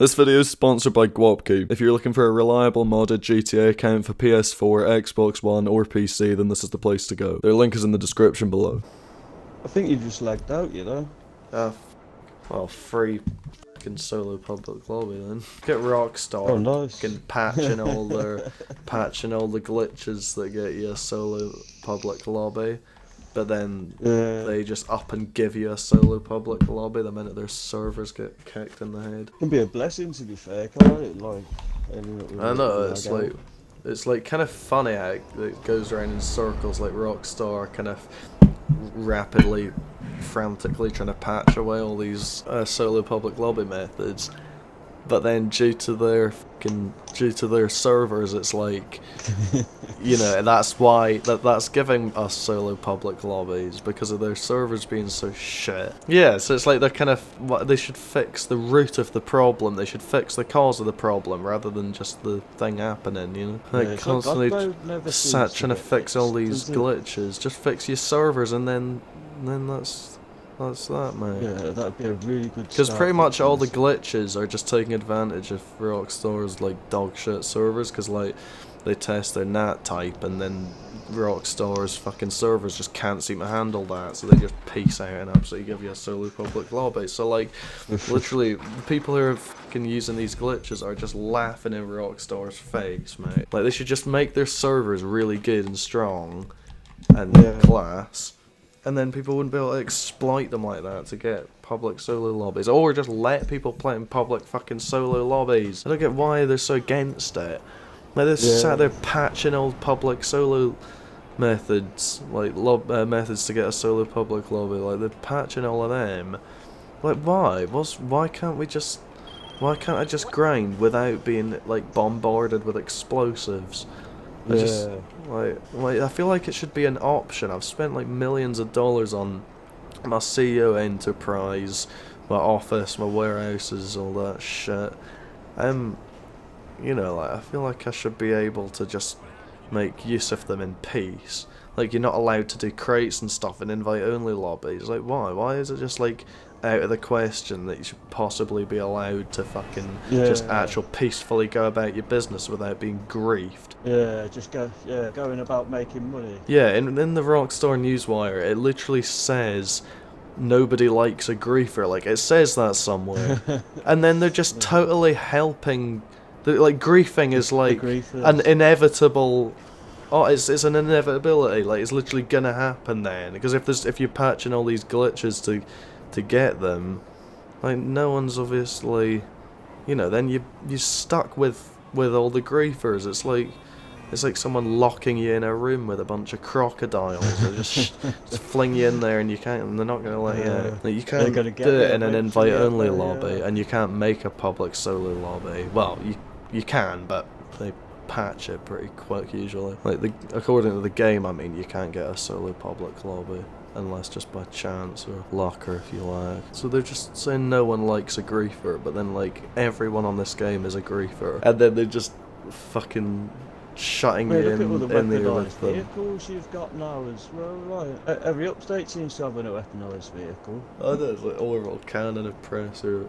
This video is sponsored by Guapku. If you're looking for a reliable modded GTA account for PS4, Xbox One, or PC, then this is the place to go. Their link is in the description below. I think you just lagged out, you know? Well, free fucking solo public lobby then. Get Rockstar. Oh, nice. Fucking patching all the glitches that get you a solo public lobby. But then they just up and give you a solo public lobby the minute their servers get kicked in the head. It can be a blessing, to be fair, can't it? Like, I know, it's like kind of funny how it goes around in circles, like Rockstar kind of rapidly, frantically trying to patch away all these solo public lobby methods. But then due to their servers, it's like, you know, that's why that's giving us solo public lobbies, because of their servers being so shit. Yeah, so it's like they're kind of, they should fix the root of the problem. They should fix the cause of the problem rather than just the thing happening, you know? Like constantly trying to fix all these glitches. Just fix your servers and then that's that, mate. Yeah, that'd be a really good. Because pretty much all the glitches are just taking advantage of Rockstar's like dog shit servers, because like they test their NAT type and then Rockstar's fucking servers just can't seem to handle that, so they just peace out and absolutely give you a solo public lobby. So like, literally, the people who are fucking using these glitches are just laughing in Rockstar's face, mate. Like, they should just make their servers really good and strong and class, and then people wouldn't be able to exploit them like that to get public solo lobbies. Or just let people play in public fucking solo lobbies. I don't get why they're so against it. Like, they're sat there patching old public solo methods, like methods to get a solo public lobby. Like, they're patching all of them. Like, why? Why can't I just grind without being like bombarded with explosives? I feel like it should be an option. I've spent like millions of dollars on my CEO enterprise, my office, my warehouses, all that shit. You know, like, I feel like I should be able to just make use of them in peace. Like, you're not allowed to do crates and stuff in invite-only lobbies. Like, why? Why is it just like out of the question that you should possibly be allowed to fucking just actually peacefully go about your business without being griefed? Yeah, just going about making money. Yeah, in the Rockstar Newswire, it literally says nobody likes a griefer. Like, it says that somewhere. And then they're just totally helping. Like, griefing is like an inevitable. Oh, it's an inevitability. Like, it's literally gonna happen then, because if you're patching all these glitches to get them, like, no one's obviously, you know, then you're stuck with all the griefers. It's like someone locking you in a room with a bunch of crocodiles. They just fling you in there, and they're not gonna let you out. Like, you can't do it in an invite-only lobby, and you can't make a public solo lobby. Well, you can, but they patch it pretty quick usually. Like, according to the game, I mean, you can't get a solo public lobby unless just by chance or luck, or if you like. So they're just saying no one likes a griefer, but then like everyone on this game is a griefer, and then they're just fucking shutting you in there with them. Vehicles you've got now as well, right? Every update seems to have a weaponized vehicle. Oh, there's like overall cannon, oppressor,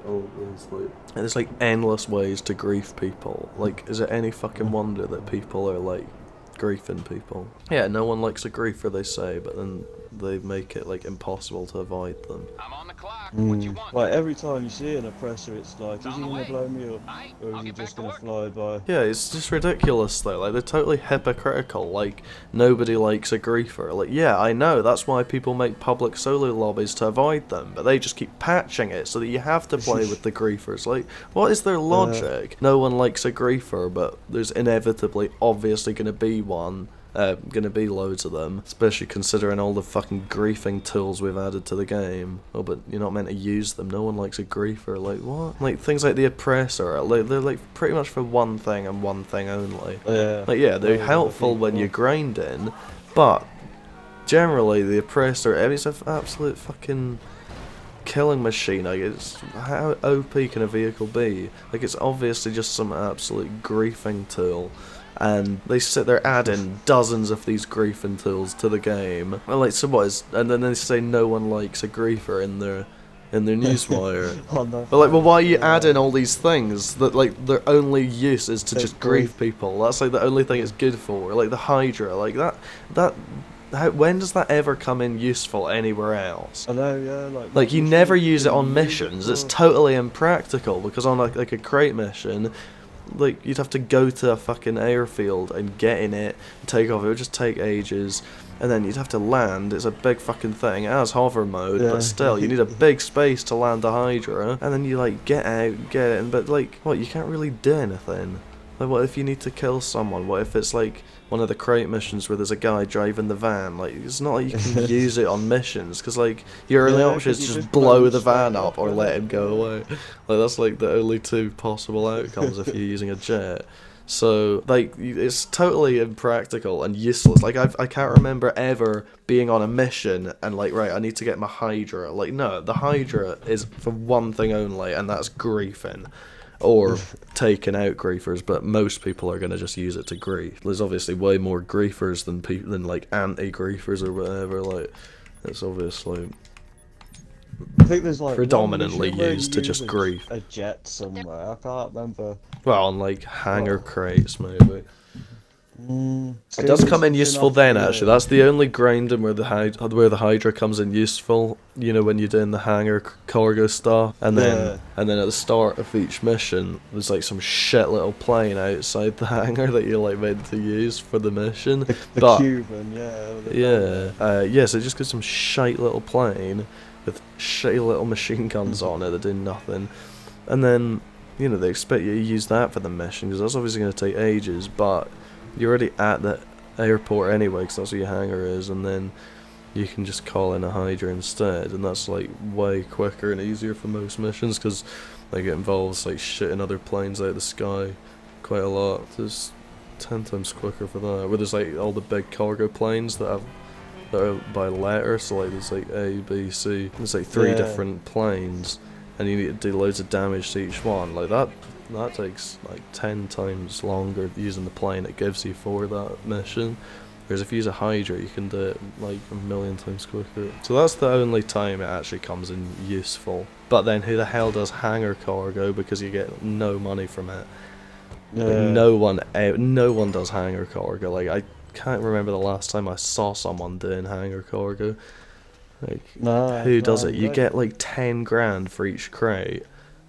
there's like endless ways to grief people. Like, is it any fucking wonder that people are like griefing people? Yeah, no one likes a griefer, they say, but then they make it like impossible to avoid them. I'm on the clock. What you want? Like, every time you see an oppressor, it's like, is he gonna blow me up, or is he just gonna fly by? Yeah, it's just ridiculous though. Like, they're totally hypocritical. Like, nobody likes a griefer. Like, yeah, I know, that's why people make public solo lobbies, to avoid them, but they just keep patching it so that you have to play with the griefers. Like, what is their logic? No one likes a griefer, but there's inevitably, obviously gonna be one. Gonna be loads of them, especially considering all the fucking griefing tools we've added to the game. Oh, but you're not meant to use them. No one likes a griefer. Like, what? Like, things like the oppressor, like, they're like pretty much for one thing and one thing only. Like, yeah, they're helpful when you're grinding, but generally the oppressor, it's an absolute fucking killing machine. Like, it's, how OP can a vehicle be? Like, it's obviously just some absolute griefing tool. And they sit there adding dozens of these griefing tools to the game. And like, so what is? And then they say no one likes a griefer in in their newswire. Oh, no. But like, well, why are you adding all these things that like their only use is to just grief people? That's like the only thing it's good for. Like the Hydra, like that. When does that ever come in useful anywhere else? I know, yeah. Like you never use it on missions. It's totally impractical because on like a crate mission, like you'd have to go to a fucking airfield and get in it, and take off. It would just take ages. And then you'd have to land. It's a big fucking thing. It has hover mode, but still, you need a big space to land a Hydra. And then you like get out, get in, but like, what? You can't really do anything. Like, what if you need to kill someone? What if it's like one of the crate missions where there's a guy driving the van? Like, it's not like you can use it on missions because like your only option is to just blow the van up or let him go away. Like that's like the only two possible outcomes if you're using a jet. So, like, it's totally impractical and useless. Like, I can't remember ever being on a mission and, like, right, I need to get my Hydra. Like, no, the Hydra is for one thing only, and that's griefing. Or taking out griefers, but most people are going to just use it to grief. There's obviously way more griefers than like, anti-griefers or whatever. Like, it's obviously... I think there's like predominantly used to just grief. A jet somewhere. I can't remember. Well, on like hangar crates maybe. It does come in useful then. Actually, that's the only grinding where the Hydra comes in useful. You know, when you're doing the hangar cargo stuff, and then at the start of each mission, there's like some shit little plane outside the hangar that you're like meant to use for the mission. The Cuban, yeah. Yes, it just gives some shite little plane with shitty little machine guns on it that do nothing, and then you know they expect you to use that for the mission because that's obviously going to take ages, but you're already at the airport anyway because that's where your hangar is, and then you can just call in a Hydra instead, and that's like way quicker and easier for most missions because like it involves like shitting other planes out of the sky quite a lot. It's 10 times quicker for that, where there's like all the big cargo planes that are by letter, so like there's like A, B, C, there's like 3 different planes, and you need to do loads of damage to each one. Like that takes like 10 times longer using the plane it gives you for that mission, whereas if you use a Hydra you can do it like a million times quicker. So that's the only time it actually comes in useful. But then who the hell does hangar cargo, because you get no money from it. Like, no one does hangar cargo. Like I can't remember the last time I saw someone doing hangar cargo. Like, who does it? You get like 10 grand for each crate.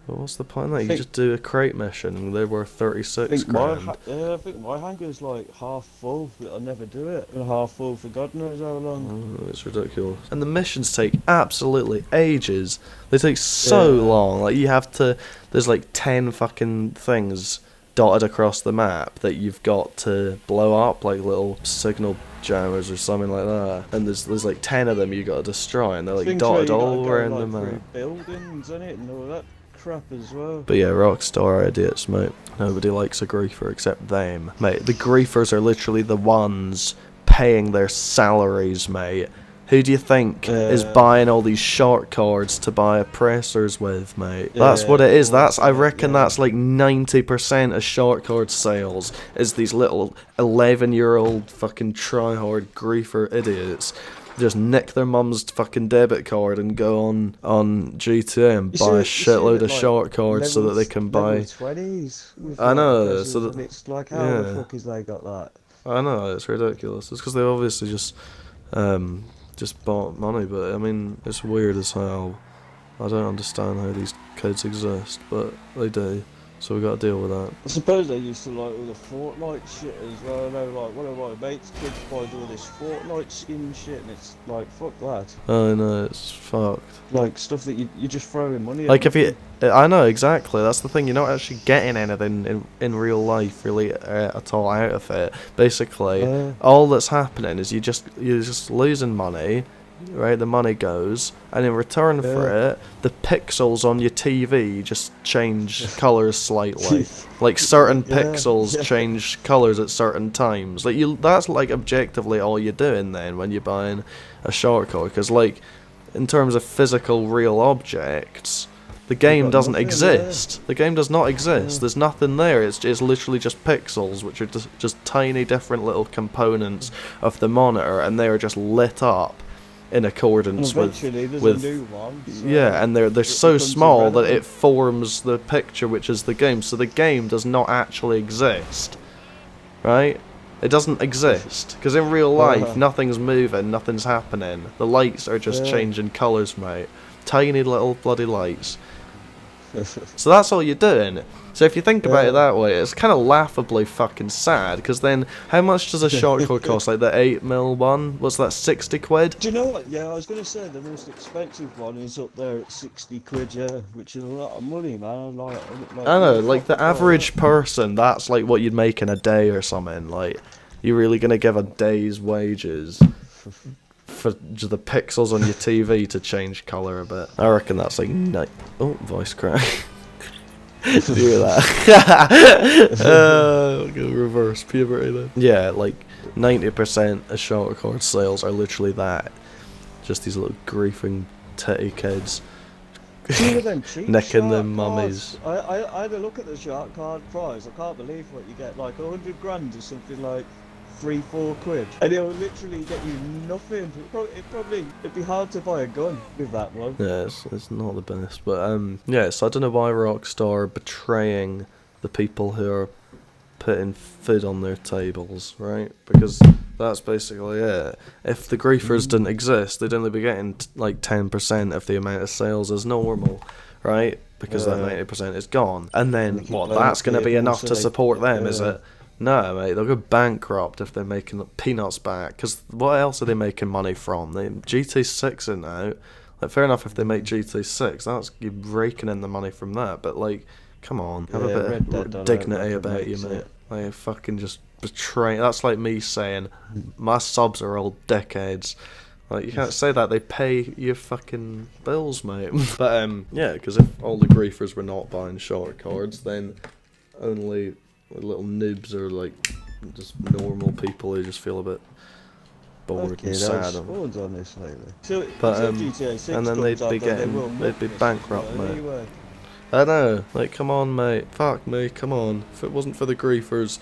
Well, what's the point? Like, you just do a crate mission and they're worth 36 grand. I think my hangar's like half full, but I never do it. And half full for God knows how long. Oh, it's ridiculous. And the missions take absolutely ages. They take so long. Like, you have to... There's like 10 fucking things dotted across the map that you've got to blow up, like little signal jammers or something like that, and there's like 10 of them you got to destroy, and they're like dotted all around the map. Buildings in it and all that crap as well. But yeah, Rockstar are idiots, mate. Nobody likes a griefer except them, mate. The griefers are literally the ones paying their salaries, mate. Who do you think is buying all these short cards to buy oppressors with, mate? That's what it is. I reckon that's like 90% of short card sales is these little 11-year-old fucking tryhard griefer idiots. Just nick their mum's fucking debit card and go on GTA and buy a shitload of short cards so that they can buy... 20s I know, so that... It's like, how the fuck is they got that? I know, it's ridiculous. It's because they obviously just bought money, but I mean, it's weird as hell. I don't understand how these kids exist, but they do, so we got to deal with that. I suppose they used to like all the Fortnite shit as well. I know, like, one of my mates' kids buys all this Fortnite skin shit, and it's like, fuck that. I know, it's fucked. Like, stuff that you just throw in money like, I know, exactly, that's the thing, you're not actually getting anything in real life, really, at all out of it. Basically, all that's happening is you're just losing money, right? The money goes, and in return for it, the pixels on your TV just change colours slightly. Like, certain pixels change colours at certain times. Like, that's, like, objectively all you're doing then when you're buying a short card, because, like, in terms of physical real objects, the game doesn't exist. The game does not exist. There's nothing there. It's literally just pixels, which are just tiny different little components of the monitor, and they are just lit up in accordance And eventually there's with a new one. So yeah, and they're so becomes small that irrelevant. it forms the picture, which is the game. So the game does not actually exist, right? It doesn't exist because in real life, nothing's moving, nothing's happening. The lights are just changing colours, mate. Tiny little bloody lights. So that's all you're doing. So if you think about it that way, it's kind of laughably fucking sad, because then how much does a shortcut cost? Like the 8mm one? What's that, 60 quid? Do you know what? Yeah, I was going to say the most expensive one is up there at 60 quid, yeah, which is a lot of money, man. I know, like the average person, that's like what you'd make in a day or something. Like, you're really going to give a day's wages for just the pixels on your TV to change colour a bit. I reckon that's like oh, voice crack. Do you hear that? Go reverse puberty then. Yeah, like 90% of short record sales are literally that. Just these little griefing titty kids necking them mummies. I had a look at the shark card price. I can't believe what you get. Like 100 grand or something like 3-4 quid, and it'll literally get you nothing. It'd be hard to buy a gun with that one. Yeah, it's not the best, but yeah. So I don't know why Rockstar are betraying the people who are putting food on their tables, right? Because that's basically it. If the griefers didn't exist, they'd only be getting like 10% of the amount of sales as normal, right? Because that 90% is gone, and then what? That's going to be enough to support them, is it? No, mate, they'll go bankrupt if they're making peanuts back, because what else are they making money from? GT6 in now. Like, fair enough if they make GT6, that's, you're raking in the money from that, but like, come on, have a bit of dignity about you, mate. Like, fucking just betray. That's like me saying, my subs are all dickheads. Like, you can't say that, they pay your fucking bills, mate. But, yeah, because if all the griefers were not buying short cards, then only little noobs are like just normal people who just feel a bit bored and sad. On this lately. So, but and then they'd be bankrupt, mate. Anyway. I know, like, come on, mate, fuck me, come on. If it wasn't for the griefers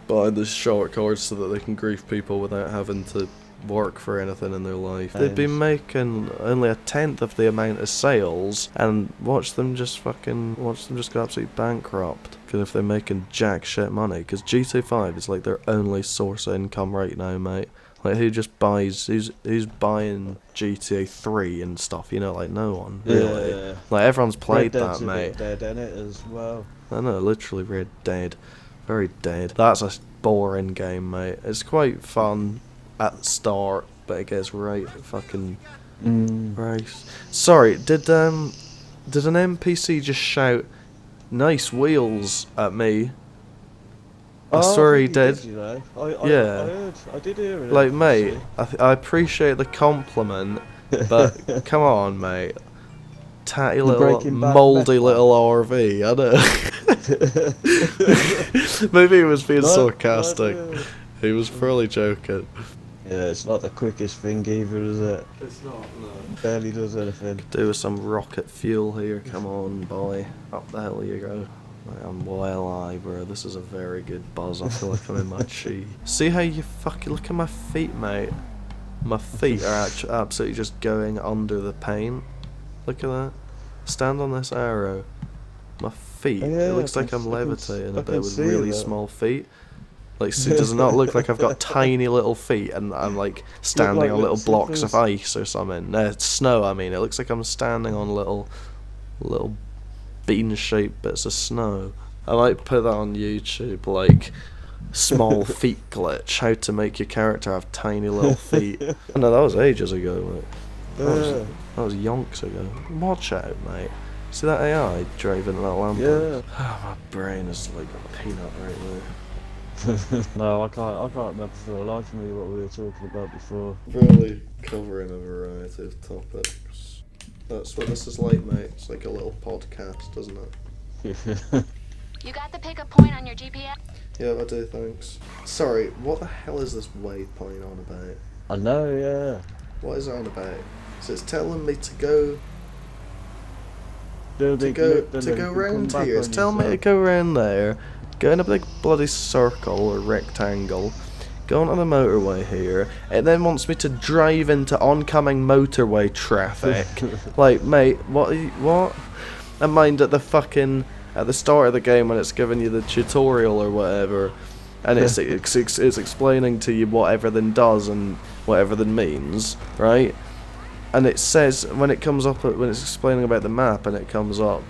buying the short cards so that they can grief people without having to work for anything in their life, they'd be making only 1/10 of the amount of sales, and watch them just go absolutely bankrupt. Because if they're making jack shit money, because GTA 5 is like their only source of income right now, mate. Like, who just buys, who's buying GTA 3 and stuff, you know, like no one, really. Yeah. Like, everyone's played that, mate. Red Dead in it as well. I know, literally Red Dead. Very dead. That's a boring game, mate. It's quite fun at the start, but it gets right fucking right. Sorry, did an NPC just shout "nice wheels" at me? I swear he did. Yeah, I did hear it. Like, mate, I appreciate the compliment, but come on, mate. Tatty little, mouldy little RV, I know. Maybe he was being sarcastic. He was probably joking. Yeah, it's not the quickest thing either, is it? It's not, no. Barely does anything. Could do with some rocket fuel here, come on, boy. Up the hell you go. I'm well high, bro. This is a very good buzz. I feel like I'm in my chi. See how you fucking look at my feet, mate? My feet are absolutely just going under the paint. Look at that. Stand on this arrow. My feet. It looks like I'm levitating a bit with really small feet. Like, so does it not look like I've got tiny little feet and I'm like standing on little blocks of ice or something? No, it's snow, I mean. It looks like I'm standing on little bean-shaped bits of snow. I might put that on YouTube, like, small feet glitch, how to make your character have tiny little feet. No, that was ages ago, mate. That was yonks ago. Watch out, mate. See that AI driving that lamp? Yeah. Oh, my brain is like a peanut right now. No, I can't remember for the life of me what we were talking about before. Really covering a variety of topics. That's what this is like, mate. It's like a little podcast, doesn't it? You got the pickup point on your GPS? Yeah, I do, thanks. Sorry, what the hell is this waypoint on about? I know, yeah. What is it on about? So it's telling me to go round here. It's telling me to go round there, go in a big bloody circle or rectangle, go onto the motorway here. It then wants me to drive into oncoming motorway traffic. Like, mate, what? And mind at the start of the game when it's giving you the tutorial or whatever, and it's explaining to you what everything does and what everything means, right? And it says when it comes up when it's explaining about the map, and it comes up,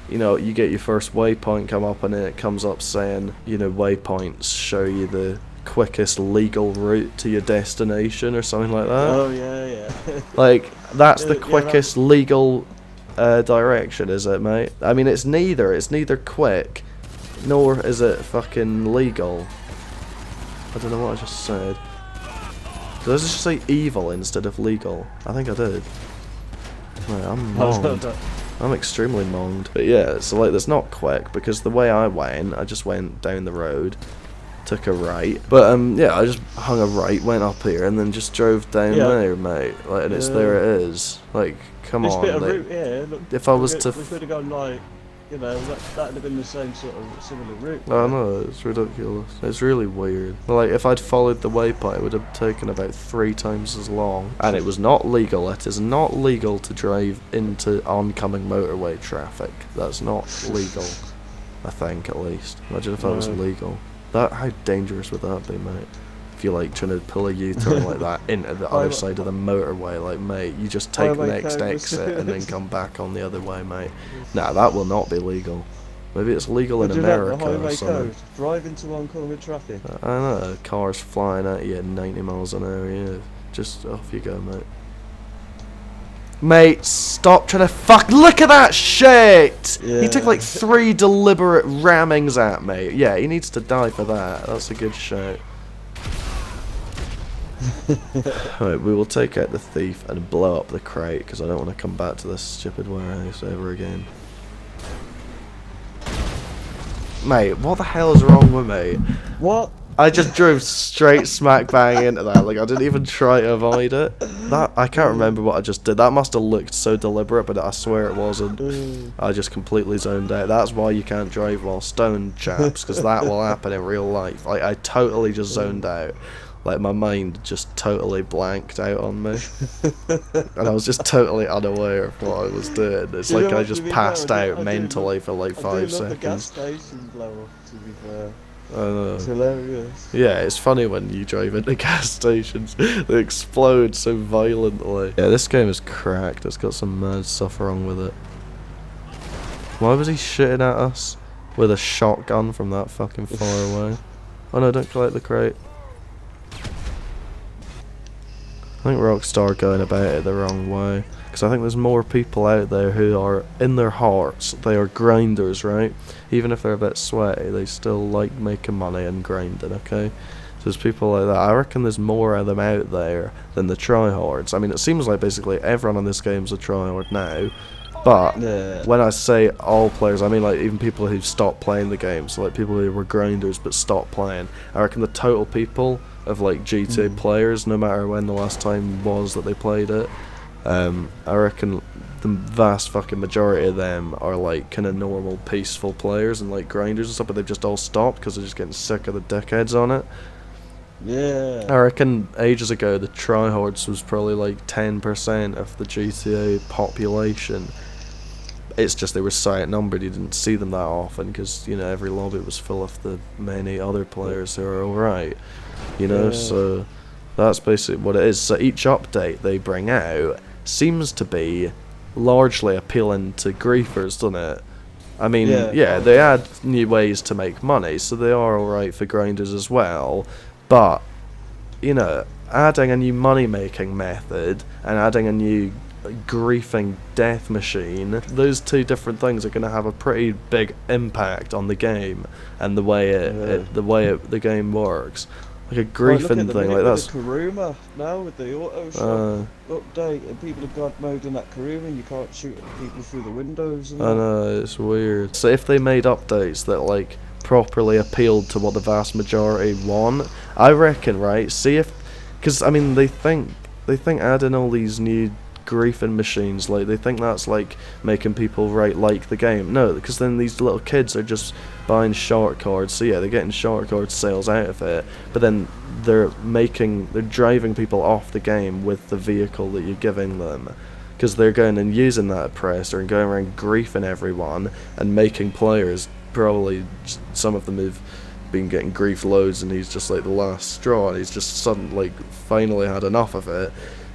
you know, you get your first waypoint come up, and then it comes up saying, you know, waypoints show you the quickest legal route to your destination or something like that. Oh yeah. Like, that's the Yeah, quickest legal direction, is it, mate? I mean, it's neither quick nor is it fucking legal. I don't know what I just said. Did I just say evil instead of legal? I think I did. Right, I'm monged. I'm extremely monged. But yeah, so like, that's not quick, because the way I just went down the road, took a right. But yeah, I just hung a right, went up here, and then just drove down there, mate. Like, and it's there it is. Like, come this on. bit of route here, look, if I was to... we could have gone like, you know, that'd have been the same sort of similar route. I know, it's ridiculous. It's really weird. Like, if I'd followed the waypoint, it would have taken about 3 times as long. And it was not legal. It is not legal to drive into oncoming motorway traffic. That's not legal. I think, at least. Imagine if that was legal. How dangerous would that be, mate? If you're like trying to pull a U-turn like that into the other side of the motorway, like, mate, you just take the next exit and then come back on the other way, mate. Nah, that will not be legal. Maybe it's legal in America or something. Drive into oncoming traffic. I know, cars flying at you at 90 miles an hour, yeah. Just off you go, mate. Mate, stop trying to look at that shit! Yeah. He took like 3 deliberate rammings at me. Yeah, he needs to die for that. That's a good shout. Alright, we will take out the thief and blow up the crate, because I don't want to come back to this stupid warehouse ever again. Mate, what the hell is wrong with me? What? I just drove straight smack bang into that. Like, I didn't even try to avoid it. I can't remember what I just did. That must have looked so deliberate, but I swear it wasn't. I just completely zoned out. That's why you can't drive while stoned, chaps, because that will happen in real life. Like, I totally just zoned out. Like, my mind just totally blanked out on me. And I was just totally unaware of what I was doing. It's like I just passed out mentally for like 5 seconds. The gas station blow off, to be fair. I know. It's hilarious. Yeah, it's funny when you drive into gas stations. They explode so violently. Yeah, this game is cracked. It's got some mad stuff wrong with it. Why was he shitting at us with a shotgun from that fucking far away? Oh no, don't collect the crate. I think Rockstar going about it the wrong way. Because I think there's more people out there who are, in their hearts, they are grinders, right? Even if they're a bit sweaty, they still like making money and grinding, okay? So there's people like that. I reckon there's more of them out there than the tryhards. I mean, it seems like basically everyone in this game's a tryhard now. But when I say all players, I mean like even people who've stopped playing the game. So like people who were grinders but stopped playing. I reckon the total people of like GTA players, no matter when the last time was that they played it, I reckon the vast fucking majority of them are like kind of normal peaceful players and like grinders and stuff, but they've just all stopped because they're just getting sick of the dickheads on it. Yeah. I reckon ages ago the tryhards was probably like 10% of the GTA population. It's just they were so outnumbered you didn't see them that often because, you know, every lobby was full of the many other players who are alright, you know, so that's basically what it is. So each update they bring out seems to be largely appealing to griefers, doesn't it? I mean, yeah, they add new ways to make money, so they are alright for grinders as well, but, you know, adding a new money-making method and adding a new griefing death machine, those two different things are going to have a pretty big impact on the game and the way the game works. Like a griefing thing like that's Karuma now with the auto shot update, and people have got mode in that Karuma and you can't shoot at people through the windows and I know, it's weird. So if they made updates that like properly appealed to what the vast majority want, I reckon, right, see if, because I mean they think adding all these new griefing machines, like they think that's like making people like the game. No, because then these little kids are just buying short cards, so yeah, they're getting short card sales out of it, but then they're driving people off the game with the vehicle that you're giving them, because they're going and using that oppressor and going around griefing everyone and making players, probably some of them have been getting grief loads, and he's just like the last straw, and he's just suddenly finally had enough of it,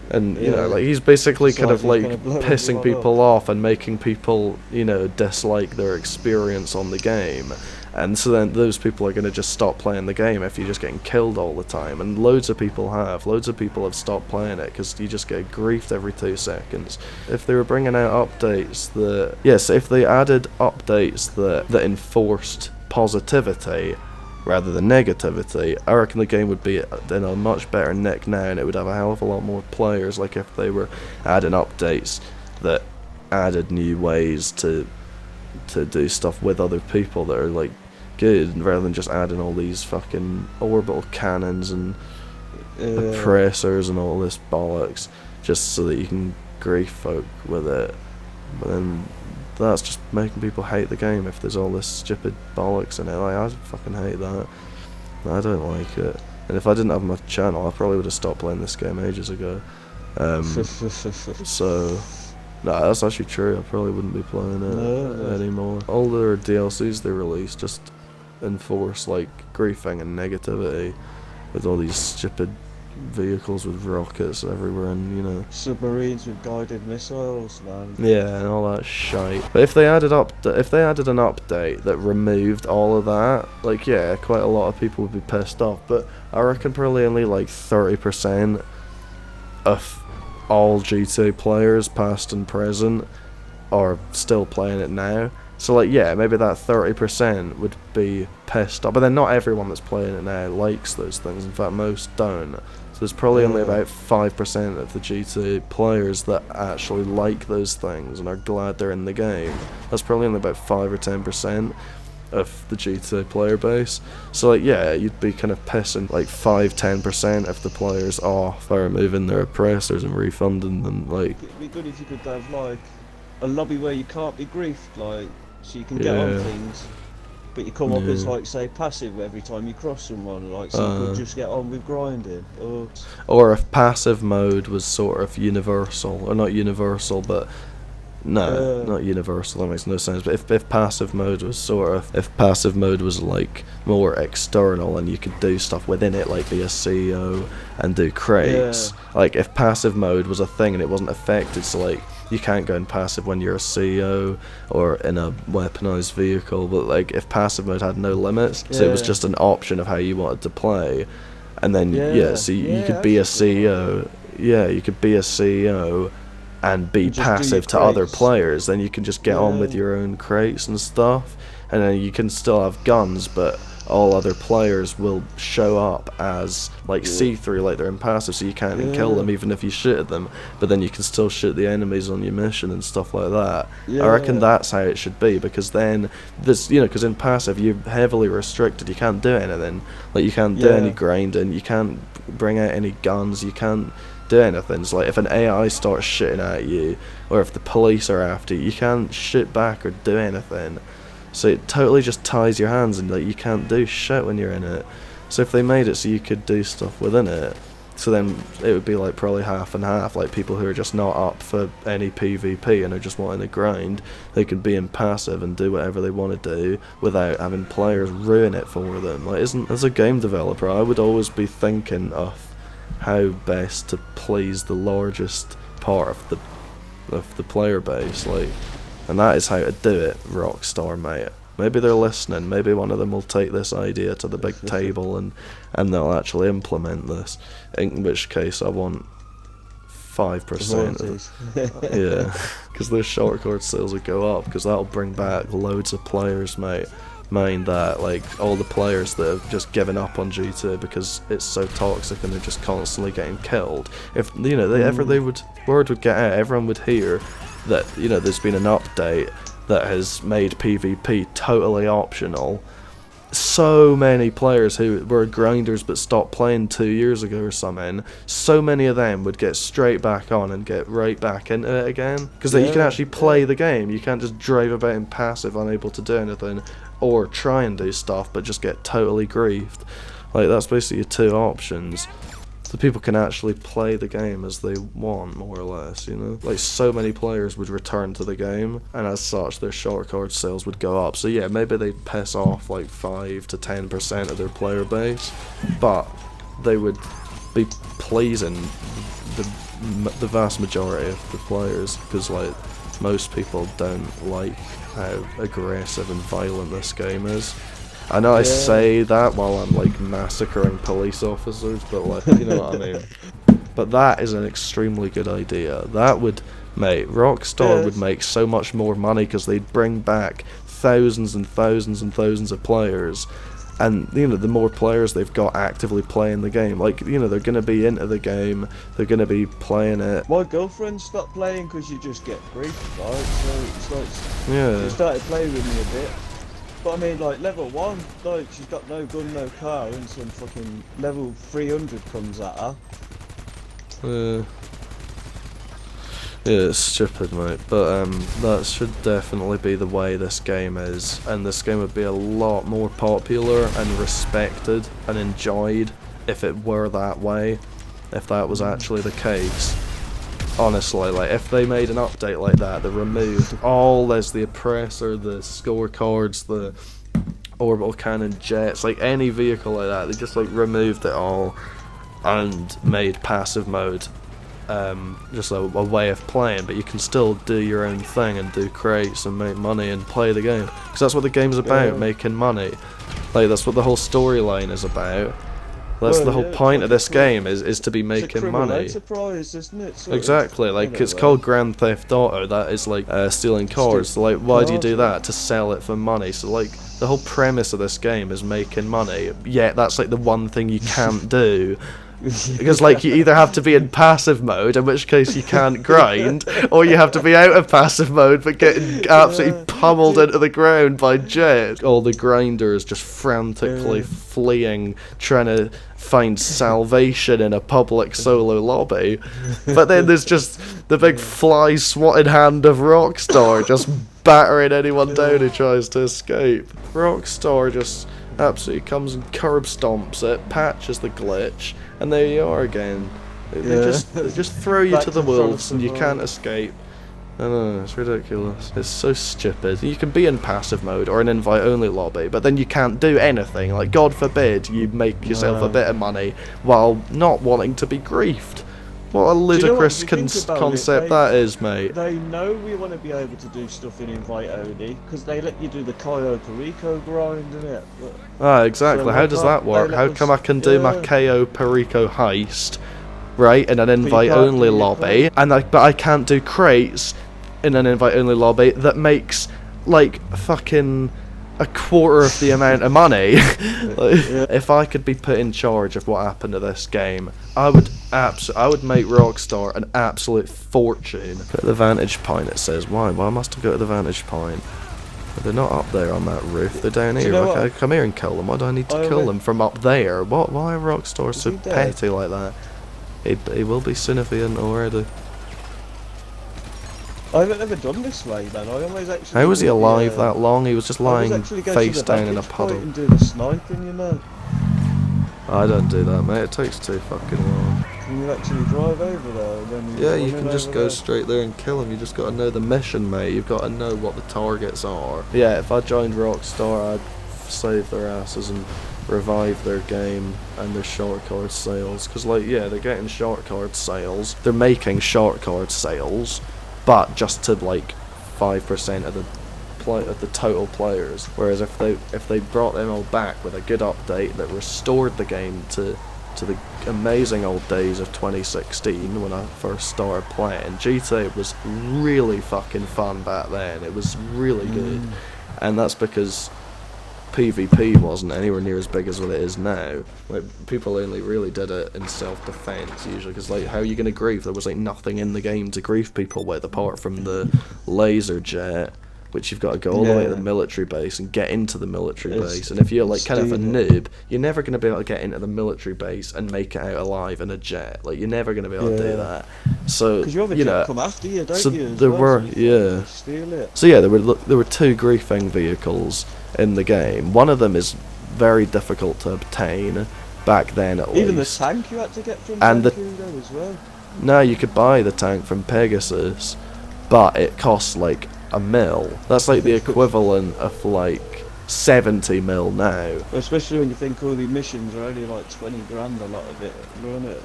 and you know, like he's basically kind of pissing people off and making people, you know, dislike their experience on the game. And so then those people are going to just stop playing the game if you're just getting killed all the time. And loads of people have stopped playing it because you just get griefed every 2 seconds. If they were bringing out updates if they added updates that enforced positivity rather than negativity, I reckon the game would be in a much better nick now, and it would have a hell of a lot more players. Like if they were adding updates that added new ways to do stuff with other people that are like good, rather than just adding all these fucking orbital cannons and oppressors and all this bollocks just so that you can grief folk with it. But then that's just making people hate the game if there's all this stupid bollocks in it. Like, I fucking hate that. I don't like it. And if I didn't have my channel, I probably would have stopped playing this game ages ago. So no, that's actually true. I probably wouldn't be playing it anymore. All the DLCs they release just enforce like griefing and negativity with all these stupid vehicles with rockets everywhere, and you know, submarines with guided missiles, man. Yeah, and all that shite. But if they added an update that removed all of that, like yeah, quite a lot of people would be pissed off. But I reckon probably only like 30% of all GTA players, past and present, are still playing it now. So like yeah, maybe that 30% would be pissed off, but then not everyone that's playing it now likes those things. In fact, most don't. So there's probably only about 5% of the GTA players that actually like those things and are glad they're in the game. That's probably only about 5 or 10% of the GTA player base. So like yeah, you'd be kind of pissing like 5-10% of the players off by removing their oppressors and refunding them. Like it'd be good if you could have like a lobby where you can't be griefed, like so you can get on things, but you come up as like say passive every time you cross someone, like so you could just get on with grinding. Or if passive mode was sort of universal, or not universal, but not universal, that makes no sense. But if passive mode was like more external and you could do stuff within it, like be a CEO and do crates. Like if passive mode was a thing and it wasn't affected, so like you can't go in passive when you're a CEO or in a weaponized vehicle, but like if passive mode had no limits, so it was just an option of how you wanted to play, and then so you could be a CEO. Yeah, you could be a CEO and be passive to other players. Then you can just get on with your own crates and stuff, and then you can still have guns, but all other players will show up as like see-through, like they're impassive, so you can't even kill them even if you shoot at them, but then you can still shoot the enemies on your mission and stuff like that. I reckon that's how it should be, because then this, you know, because in passive you're heavily restricted, you can't do anything, like you can't do any grinding, you can't bring out any guns, you can't do anything. So like if an AI starts shitting at you, or if the police are after you, you can't shoot back or do anything. So it totally just ties your hands, and like you can't do shit when you're in it. So if they made it so you could do stuff within it, so then it would be like probably half and half, like people who are just not up for any PvP and are just wanting to grind, they could be in passive and do whatever they want to do without having players ruin it for them. Like, as a game developer, I would always be thinking of how best to please the largest part of the player base, like. And that is how to do it, Rockstar, mate. Maybe they're listening. Maybe one of them will take this idea to the big table and they'll actually implement this. In which case, I want 5%. Yeah, because those short card sales will go up, because that'll bring back loads of players, mate. Mind that, like all the players that have just given up on GTA because it's so toxic and they're just constantly getting killed. If you know, word would get out, everyone would hear that, you know, there's been an update that has made PvP totally optional. so many players who were grinders but stopped playing 2 years ago or something, so many of them would get straight back on and get right back into it again. Because you can actually play the game. You can't just drive about in passive, unable to do anything, or try and do stuff but just get totally griefed. Like, that's basically your two options. So people can actually play the game as they want, more or less, you know? Like, so many players would return to the game, and as such, their short card sales would go up. So yeah, maybe they'd piss off like 5 to 10% of their player base, but they would be pleasing the vast majority of the players, because like, most people don't like how aggressive and violent this game is. I know I say that while I'm like massacring police officers, but like, you know what I mean. But that is an extremely good idea. That would, mate, Rockstar would make so much more money because they'd bring back thousands and thousands and thousands of players. And, you know, the more players they've got actively playing the game, like, you know, they're going to be into the game, they're going to be playing it. My girlfriend stopped playing because you just get grief, right? So it's like, yeah. She started playing with me a bit. But I mean, like, level 1, like, she's got no gun, no car, and some fucking level 300 comes at her. Yeah, it's stupid, mate. But that should definitely be the way this game is, and this game would be a lot more popular and respected and enjoyed if it were that way, if that was actually the case. Honestly, like, if they made an update like that removed all this, the oppressor, the scorecards, the orbital cannon jets, like any vehicle like that, they just like removed it all and made passive mode just a way of playing, but you can still do your own thing and do crates and make money and play the game, because that's what the game's about, making money. Like, that's what the whole storyline is about. That's the whole point of this game, is to be making money. Enterprise, isn't it? Exactly, like, it's called Grand Theft Auto, that is like stealing cars. So, like, why do you do that? To sell it for money. So, like, the whole premise of this game is making money, yet that's like the one thing you can't do. Because, like, you either have to be in passive mode, in which case you can't grind, or you have to be out of passive mode but getting absolutely pummeled into the ground by jets. All the grinders just frantically fleeing, trying to find salvation in a public solo lobby. But then there's just the big fly swatted hand of Rockstar just battering anyone down who tries to escape. Rockstar just absolutely comes and curb stomps it, patches the glitch, and there you are again. They just throw you to the wolves and you can't escape. I know, it's ridiculous. It's so stupid. You can be in passive mode or an invite-only lobby, but then you can't do anything. Like, God forbid you make yourself a bit of money while not wanting to be griefed. What a ludicrous concept that is, mate. They know we want to be able to do stuff in invite-only, because they let you do the Cayo Perico grind, innit? Exactly. So how does that work? How come I can do my Cayo Perico heist, right, in an invite-only lobby, but I can't do crates in an invite-only lobby that makes, like, fucking a quarter of the amount of money? If I could be put in charge of what happened to this game, I would make Rockstar an absolute fortune. At the vantage point, it says, why must I go to the vantage point? They're not up there on that roof, they're down here. Like, I come here and kill them. Why do I need to kill them from up there? Why are Rockstar so petty like that? He will be soon if he isn't already. I haven't ever done this way, man. I always actually. How was he alive that long? He was just lying face down in a puddle. And do the sniping, you know. I don't do that, mate. It takes too fucking long. Can you actually drive over there? And then you can just go straight there and kill him. You just got to know the mission, mate. You've got to know what the targets are. Yeah, if I joined Rockstar, I'd save their asses and revive their game and their short card sales. Because, like, yeah, they're getting short card sales. They're making short card sales, but just to like 5% of the total players. Whereas if they brought them all back with a good update that restored the game to the amazing old days of 2016 when I first started playing, GTA was really fucking fun back then. It was really good, and that's because PvP wasn't anywhere near as big as what it is now. Like, people only really did it in self-defense usually, because, like, how are you going to grief? There was like nothing in the game to grief people with apart from the laser jet which you've got to go all the way to the military base and get into the military base. And if you're like kind of a noob, you're never going to be able to get into the military base and make it out alive in a jet. Like, you're never going to be able to do that. So, because your other jet come after you, don't you? There were, steal it. So yeah, there were 2 griefing vehicles in the game. One of them is very difficult to obtain back then, at least. Even the tank you had to get from and Vancouver as well. No, you could buy the tank from Pegasus, but it costs like $1 million. That's like the equivalent of like 70 mil now. Especially when you think all the missions are only like 20 grand, a lot of it, isn't it?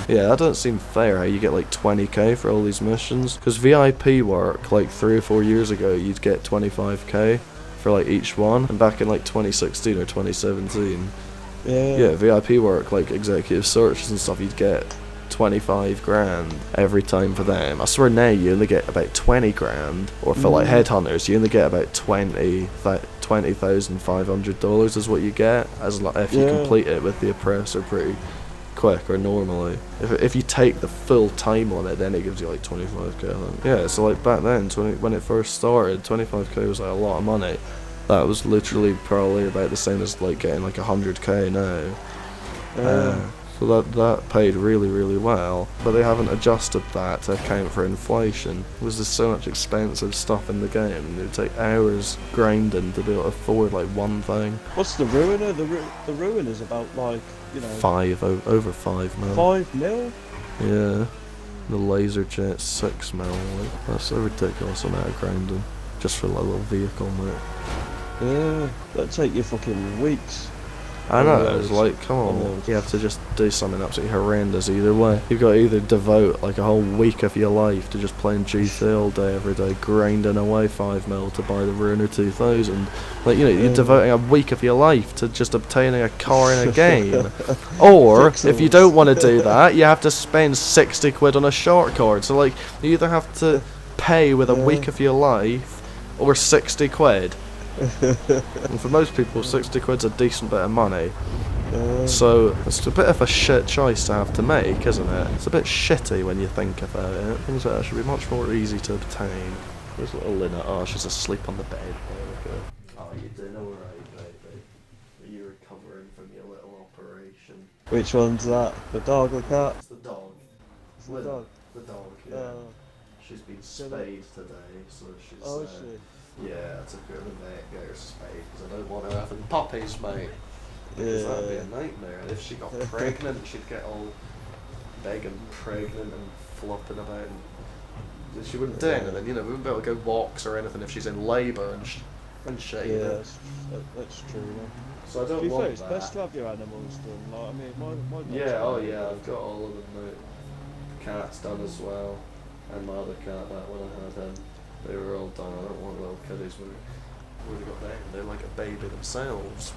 Yeah, that doesn't seem fair how you get like 20k for all these missions. Because VIP work, like 3 or 4 years ago, you'd get 25k for like each one. And back in like 2016 or 2017, yeah, VIP work, like executive searches and stuff, you'd get 25 grand every time for them. I swear now you only get about 20 grand, or for like headhunters you only get about $20,500 is what you get as if you complete it with the oppressor pretty quick, or normally. If you take the full time on it, then it gives you like 25k. Yeah, so like back then, when it first started, 25k was like a lot of money. That was literally probably about the same as like getting like 100k now. So that paid really, really well, but they haven't adjusted that to account for inflation. There's just so much expensive stuff in the game, and it would take hours grinding to be able to afford like one thing. What's the Ruiner? The Ruiner's about like, you know... over 5 mil. 5 mil? Yeah. The laser jet's 6 mil. Like, that's a ridiculous amount of grinding, just for like a little vehicle, mate. Yeah, that'd take you fucking weeks. I know, it's like, come on, you have to just do something absolutely horrendous either way. You've got to either devote like a whole week of your life to just playing GTA all day, every day, grinding away 5 mil to buy the Ruiner 2000. Like, you know, you're devoting a week of your life to just obtaining a car in a game. Or, if you don't want to do that, you have to spend 60 quid on a short card. So, like, you either have to pay with a week of your life, or 60 quid. And for most people, 60 quid's a decent bit of money. So it's a bit of a shit choice to have to make, isn't it? It's a bit shitty when you think about it. Things like that should be much more easy to obtain. There's little Lina. Oh, she's asleep on the bed. There we go. Oh, you doing alright, baby? Are you recovering from your little operation? Which one's that? The dog or cat? It's the dog. It's the dog. The dog, yeah. She's been spayed today, so she's... Oh, is she? Yeah, I took her to the vet, get her spayed, because I don't want her having puppies, mate. Because that'd be a nightmare. And if she got pregnant, she'd get all big and pregnant and flopping about. And she wouldn't do anything, you know, we wouldn't be able to go walks or anything if she's in labour and shit. Yeah, you know? that's true, man. So I don't want it's that. best to have your animals done. Like, I mean, my dog's I've got all of them, mate. Cat's done as well. And my other cat, that one I had him. They were all done. I don't want little kiddies. We got them. They're like a baby themselves.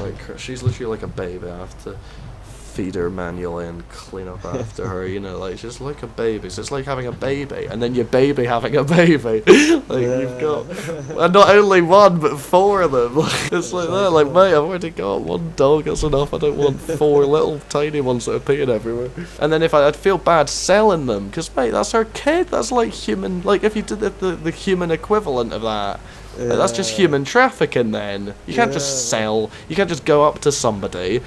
Like, she's literally like a baby. I have to feed her manually and clean up after her, you know, like, she's like a baby. So it's like having a baby, and then your baby having a baby. You've got, and not only one, but 4 of them. Like, it's like that. Like, mate, I've already got 1 dog, that's enough. I don't want 4 little tiny ones that are peeing everywhere. And then if I'd feel bad selling them, because, mate, that's her kid. That's like human, like, if you did the human equivalent of that. That's just human trafficking then. You can't just sell, you can't just go up to somebody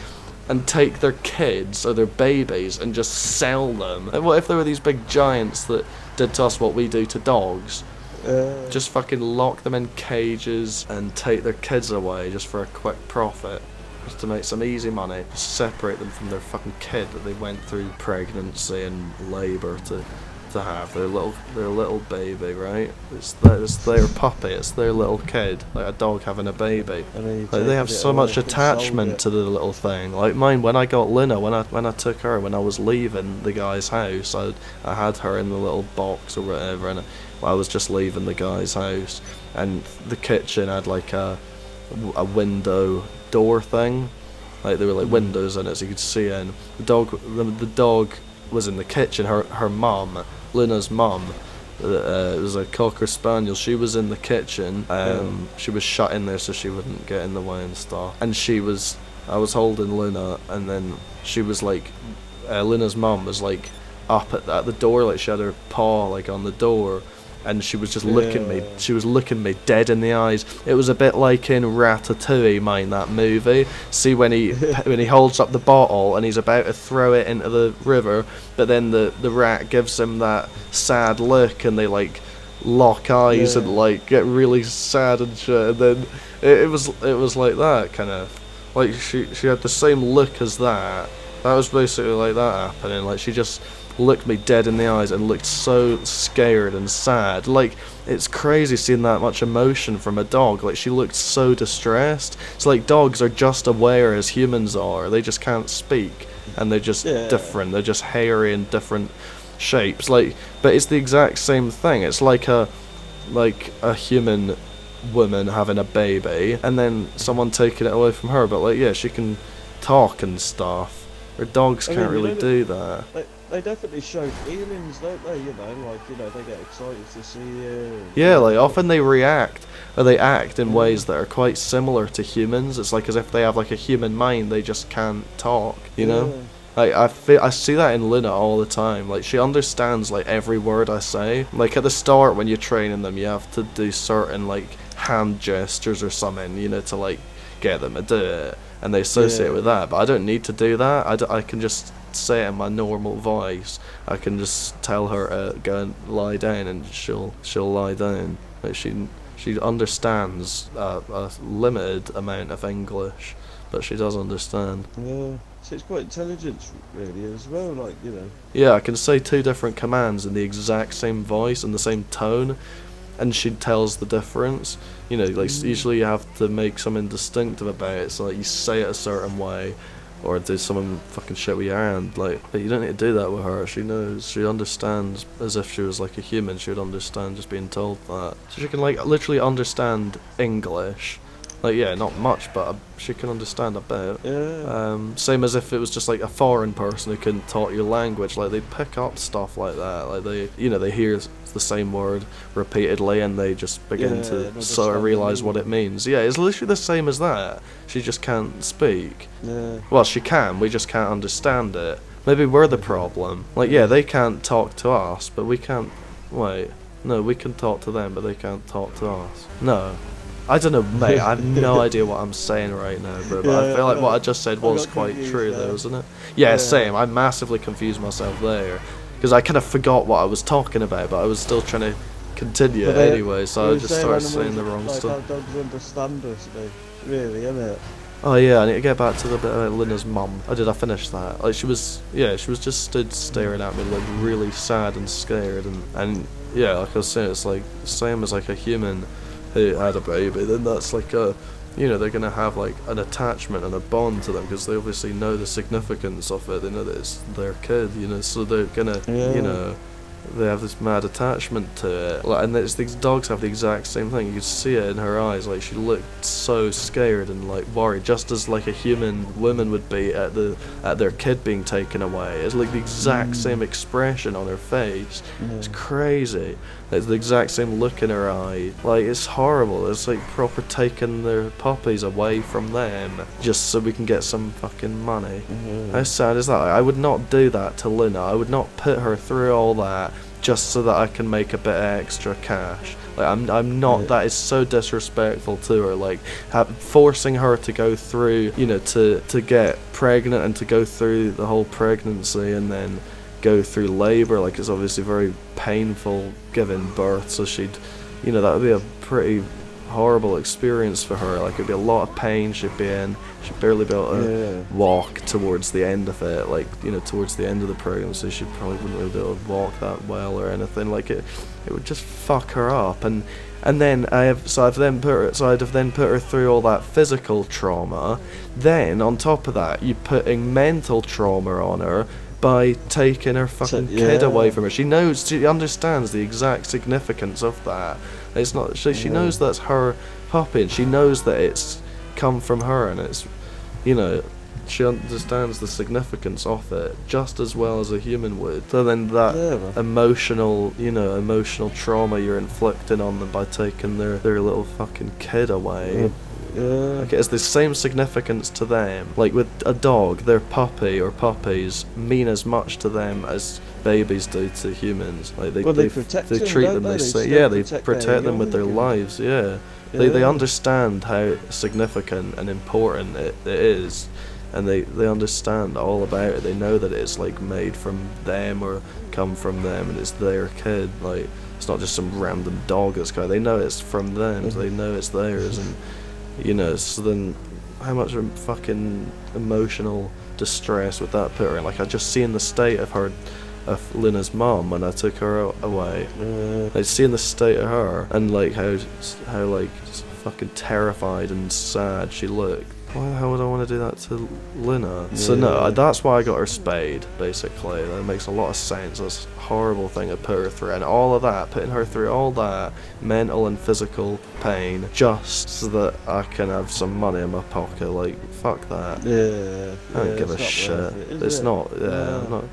and take their kids or their babies and just sell them. And what if there were these big giants that did to us what we do to dogs? Just fucking lock them in cages and take their kids away just for a quick profit. Just to make some easy money. Separate them from their fucking kid that they went through pregnancy and labour to have. Their little baby, right? It's their puppy, it's their little kid. Like a dog having a baby. Like, they have so much attachment to the little thing. Like mine, when I got Lina, when I took her, when I was leaving the guy's house, I had her in the little box or whatever, and I was just leaving the guy's house, and the kitchen had like a window door thing. Like, there were like windows in it so you could see in. The dog was in the kitchen. Her mum, Lina's mum, it was a Cocker Spaniel. She was in the kitchen. She was shut in there so she wouldn't get in the way and stuff. And I was holding Lina, and then she was like, Lina's mum was like up at the door, like she had her paw like on the door, and she was just looking me. She was looking me dead in the eyes. It was a bit like in Ratatouille, mind that movie. See when he holds up the bottle and he's about to throw it into the river, but then the rat gives him that sad look, and they like lock eyes and like get really sad and shit. And then it was like that kind of. Like she had the same look as that. That was basically like that happening. Like she just looked me dead in the eyes and looked so scared and sad. Like it's crazy seeing that much emotion from a dog. Like she looked so distressed. It's like dogs are just aware as humans are. They just can't speak, and they're just different. They're just hairy and different shapes. Like, but it's the exact same thing. It's like a human woman having a baby and then someone taking it away from her, but like she can talk and stuff. Or dogs can't really do that. They definitely show feelings, don't they? They get excited to see you. Yeah, like often they react or they act in ways that are quite similar to humans. It's like as if they have like a human mind, they just can't talk, you know? Like I see that in Luna all the time. Like she understands like every word I say. Like at the start when you're training them, you have to do certain like hand gestures or something, to like get them to do it, and they associate it with that. But I don't need to do that. I can just say it in my normal voice. I can just tell her to go and lie down, and she'll lie down. Like she understands a limited amount of English, but she does understand. Yeah. So it's quite intelligent, really, as well, Yeah, I can say 2 different commands in the exact same voice and the same tone, and she tells the difference. Usually you have to make something distinctive about it, so like you say it a certain way, or do some fucking shit with your hand, but you don't need to do that with her. She knows, she understands as if she was like a human. She would understand just being told that. So she can literally understand English. Not much, but she can understand a bit. Yeah. Same as if it was just like a foreign person who couldn't talk your language. Like they pick up stuff like that. Like they hear the same word repeatedly and they just begin to sort of realise what it means. Yeah, it's literally the same as that. She just can't speak. Yeah. Well, she can. We just can't understand it. Maybe we're the problem. They can't talk to us, but we can't. Wait. No, we can talk to them, but they can't talk to us. No. I don't know, mate. I have no idea what I'm saying right now, bro. But I feel like what I just said was quite true, though, isn't it? Yeah, same. I massively confused myself there because I kind of forgot what I was talking about, but I was still trying to continue anyway. So I just started saying the wrong stuff. How dogs understand us, really, isn't it? Oh yeah, I need to get back to the bit about Lina's mum. I finished that. Like she was just stood staring at me, like really sad and scared, and yeah, like I was saying, it's like the same as like a human who had a baby. Then that's like a, they're gonna have like an attachment and a bond to them because they obviously know the significance of it. They know that it's their kid, so they're gonna, they have this mad attachment to it. And these dogs have the exact same thing. You could see it in her eyes. Like she looked so scared and like worried, just as like a human woman would be at their kid being taken away. It's like the exact same expression on her face. It's crazy. It's the exact same look in her eye. Like it's horrible. It's like proper taking their puppies away from them just so we can get some fucking money. How sad is that? I would not do that to Luna. I would not put her through all that just so that I can make a bit of extra cash. Like I'm not. That is so disrespectful to her. Like forcing her to go through, to get pregnant and to go through the whole pregnancy and then go through labour. Like it's obviously very painful giving birth. So she'd, that would be a pretty horrible experience for her. Like it'd be a lot of pain she'd be in. She'd barely be able to walk towards the end of it. Like towards the end of the pregnancy, she probably wouldn't really be able to walk that well or anything. Like it would just fuck her up. And then I'd have then put her through all that physical trauma. Then on top of that, you're putting mental trauma on her by taking her fucking kid away from her. She understands the exact significance of that. It's not. She knows that's her puppy, and she knows that it's come from her, and it's, she understands the significance of it just as well as a human would. So then that emotional trauma you're inflicting on them by taking their little fucking kid away. Like, it has the same significance to them. Like with a dog, their puppy or puppies mean as much to them as babies do to humans. Like they protect they them, treat don't them. they? They say, Still yeah, they protect protect their them with their young. lives. Yeah. They understand how significant and important it is, and they understand all about it. They know that it's like made from them or come from them, and it's their kid. Like it's not just some random dog that's kind. They know it's from them. So they know it's theirs, and you know. So then, how much fucking emotional distress would that put her in? Like I just seen the state of her. Of Luna's mom when I took her away. Like seeing the state of her and like how like fucking terrified and sad she looked. Why the hell would I want to do that to Luna? So no, that's why I got her spayed, basically. That makes a lot of sense. That's a horrible thing to put her through. And all of that, putting her through all that mental and physical pain just so that I can have some money in my pocket. Like, fuck that. I don't give a shit. It's not,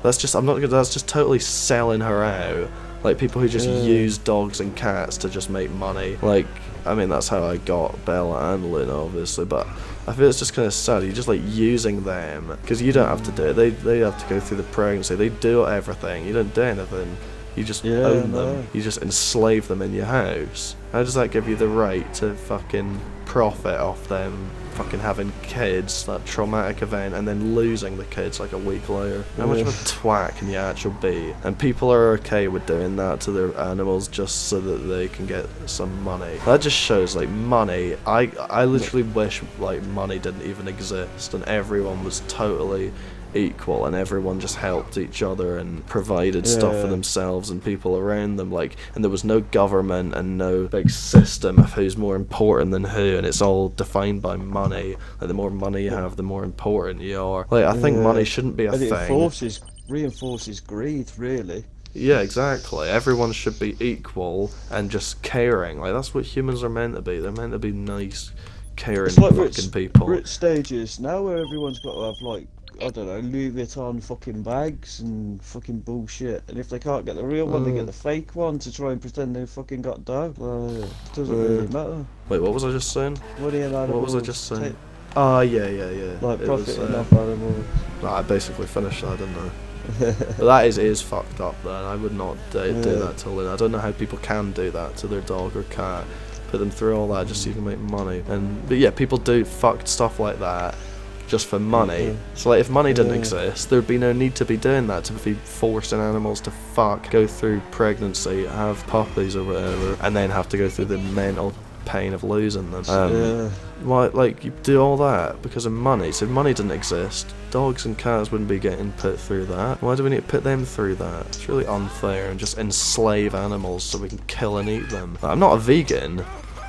that's just totally selling her out. Like, people who just use dogs and cats to just make money. Like, I mean, that's how I got Bella and Luna, obviously, but I feel it's just kind of sad. You're just like using them because you don't have to do it. They have to go through the pregnancy. They do everything. You don't do anything. You just own them. You just enslave them in your house. How does that give you the right to fucking profit off them fucking having kids, that traumatic event, and then losing the kids like a week later? How much of a twat can you actually be? And people are okay with doing that to their animals just so that they can get some money. That just shows like money. I literally wish like money didn't even exist and everyone was totally equal and everyone just helped each other and provided stuff for themselves and people around them, like, and there was no government and no big system of who's more important than who, and it's all defined by money. Like the more money you have, the more important you are. Like I think money shouldn't be a thing. It reinforces greed, really. Yeah, exactly. Everyone should be equal and just caring. Like that's what humans are meant to be. They're meant to be nice, caring fucking people. We're at stages now where everyone's got to have like, I don't know, Louis Vuitton fucking bags and fucking bullshit. And if they can't get the real one, they get the fake one to try and pretend they fucking got dough. Well, it doesn't really matter. Wait, what was I just saying? Money and animals. What was I just saying? Oh, yeah. Like profiting off animals. I basically finished that, didn't I? But that is fucked up, then. I would not do that to Luna. I don't know how people can do that to their dog or cat. Put them through all that just so you can make money. But yeah, people do fucked stuff like that just for money. So like if money didn't exist, there'd be no need to be doing that, to be forcing animals to go through pregnancy, have puppies or whatever, and then have to go through the mental pain of losing them. Why, like, you do all that because of money. So if money didn't exist, dogs and cats wouldn't be getting put through that. Why do we need to put them through that? It's really unfair, and just enslave animals so we can kill and eat them. Like, I'm not a vegan,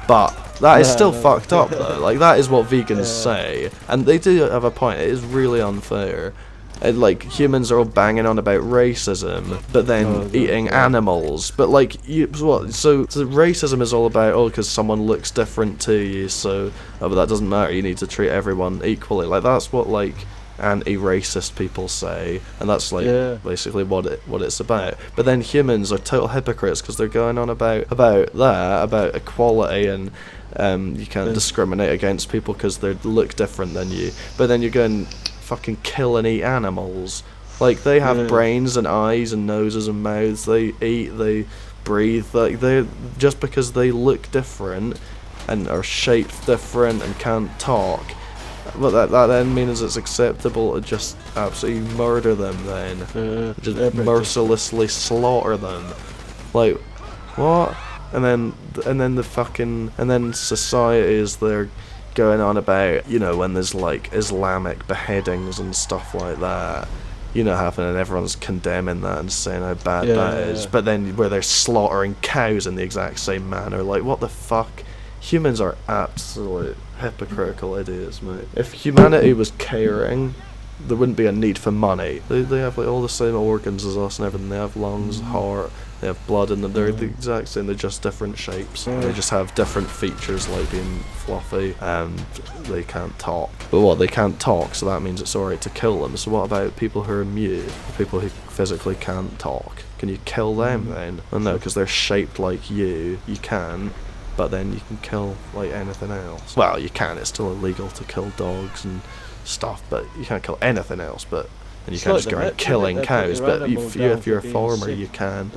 but that is still fucked up though. Like that is what vegans say, and they do have a point. It is really unfair. And like humans are all banging on about racism, but then eating animals. But like what? So racism is all about because someone looks different to you. So but that doesn't matter. You need to treat everyone equally. Like that's what like anti-racist people say, and that's like basically what it's about. But then humans are total hypocrites because they're going on about equality and you can't discriminate against people because they look different than you. But then you're going fucking kill and eat animals. Like they have brains and eyes and noses and mouths. They eat, they breathe. Like they just because they look different and are shaped different and can't talk. But that then means it's acceptable to just absolutely murder them then. Just mercilessly slaughter them. Like, what? And then societies, they're going on about, you know, when there's like Islamic beheadings and stuff like that, you know, happening, and everyone's condemning that and saying how bad that is. But then where they're slaughtering cows in the exact same manner, like, what the fuck? Humans are absolute hypocritical idiots, mate. If humanity was caring, there wouldn't be a need for money. They have like all the same organs as us and everything. They have lungs, heart, they have blood in them. They're the exact same, they're just different shapes. They just have different features, like being fluffy, and they can't talk. But what, they can't talk, so that means it's alright to kill them. So what about people who are mute? People who physically can't talk? Can you kill them then? Well, no, because they're shaped like you can. but then you can kill like anything else. Well, you can. It's still illegal to kill dogs and stuff, but you can't kill anything else. But and you can't just go around killing cows. But if you're a farmer, you can.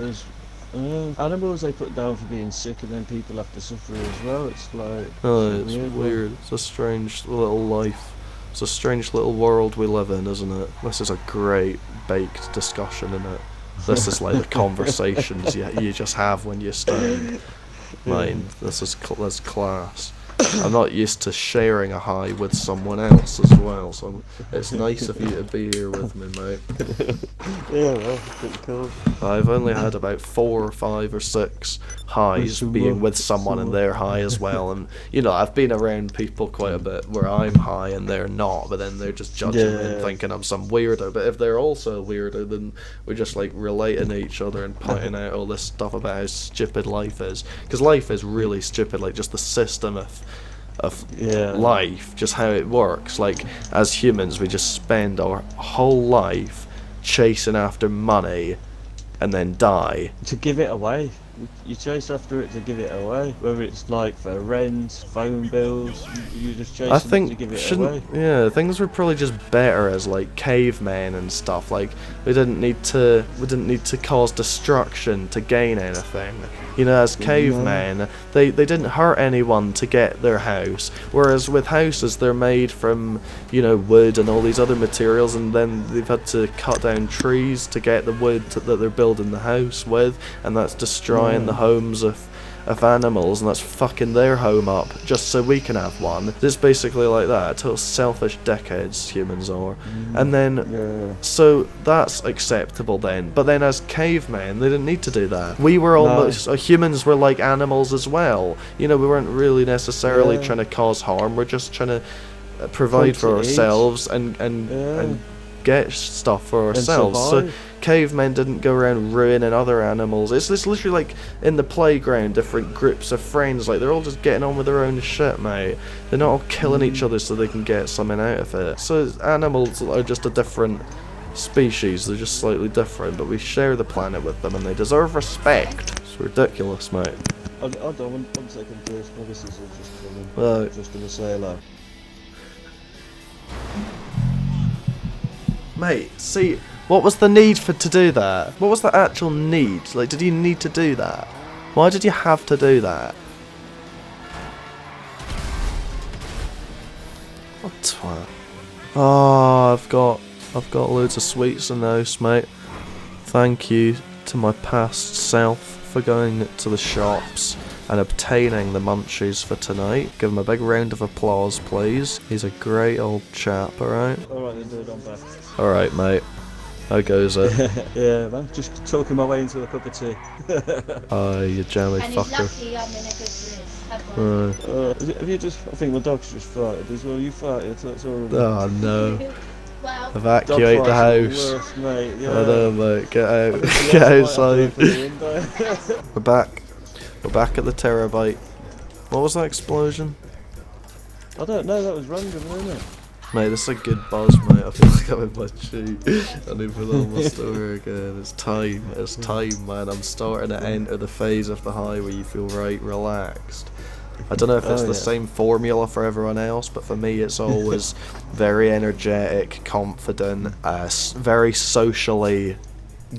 Animals they put down for being sick, and then people have to suffer as well. It's like it's weird. It's a strange little life. It's a strange little world we live in, isn't it? This is a great baked discussion, isn't it? This is like the conversations you just have when you're stoned. Mind, this is class. I'm not used to sharing a high with someone else as well, so it's nice of you to be here with me, mate. Yeah, well, pretty cool. I've only had about 4 or 5 or 6 highs being with someone and they're high as well, and you know, I've been around people quite a bit where I'm high and they're not, but then they're just judging me and thinking I'm some weirdo. But if they're also a weirdo, then we're just like relating to each other and pointing out all this stuff about how stupid life is, because life is really stupid, like just the system of life, just how it works. Like as humans, we just spend our whole life chasing after money and then die to give it away. You chase after it to give it away, whether it's like for rent, phone bills, you just chase it to give it away. Yeah, things were probably just better as like cavemen and stuff. Like we didn't need to cause destruction to gain anything. You know, as cavemen, they didn't hurt anyone to get their house. Whereas with houses, they're made from, you know, wood and all these other materials, and then they've had to cut down trees to get the wood that they're building the house with, and that's destroying the homes of animals, and that's fucking their home up just so we can have one. It's basically like that. Total selfish dickheads humans are. And then so that's acceptable then, but then as cavemen they didn't need to do that. We were almost humans were like animals as well. You know, we weren't really necessarily trying to cause harm. We're just trying to provide for ourselves and get stuff for ourselves. So cavemen didn't go around ruining other animals. It's literally like in the playground, different groups of friends, like they're all just getting on with their own shit, mate. They're not all killing each other so they can get something out of it. So animals are just a different species. They're just slightly different, but we share the planet with them and they deserve respect. It's ridiculous, mate. Hold on, one second first. My missus is just coming. Right. Just gonna say hello. Mate, see, what was the need to do that? What was the actual need? Like, did you need to do that? Why did you have to do that? What twat? Oh, I've got loads of sweets in the house, mate. Thank you to my past self for going to the shops and obtaining the munchies for tonight. Give him a big round of applause, please. He's a great old chap, alright? Alright then, dude, I'm back. Alright, mate. How goes it? Yeah, man, just talking my way into a cup of tea. Oh, you jammy fucker. Have you just... I think my dog's just farted as well. You farted, so that's horrible. Oh no. Well, Evacuate the house. Worst, mate. Yeah. I know, mate. Get out. Get outside. We're back. We're back at the terabyte. What was that explosion? I don't know, that was random, wasn't it? Mate, this is a good buzz, mate. I feel like I'm in my shoe. I need to put on my story again. It's time, man. I'm starting to enter the phase of the high where you feel right relaxed. I don't know if it's the same formula for everyone else, but for me it's always very energetic, confident, very socially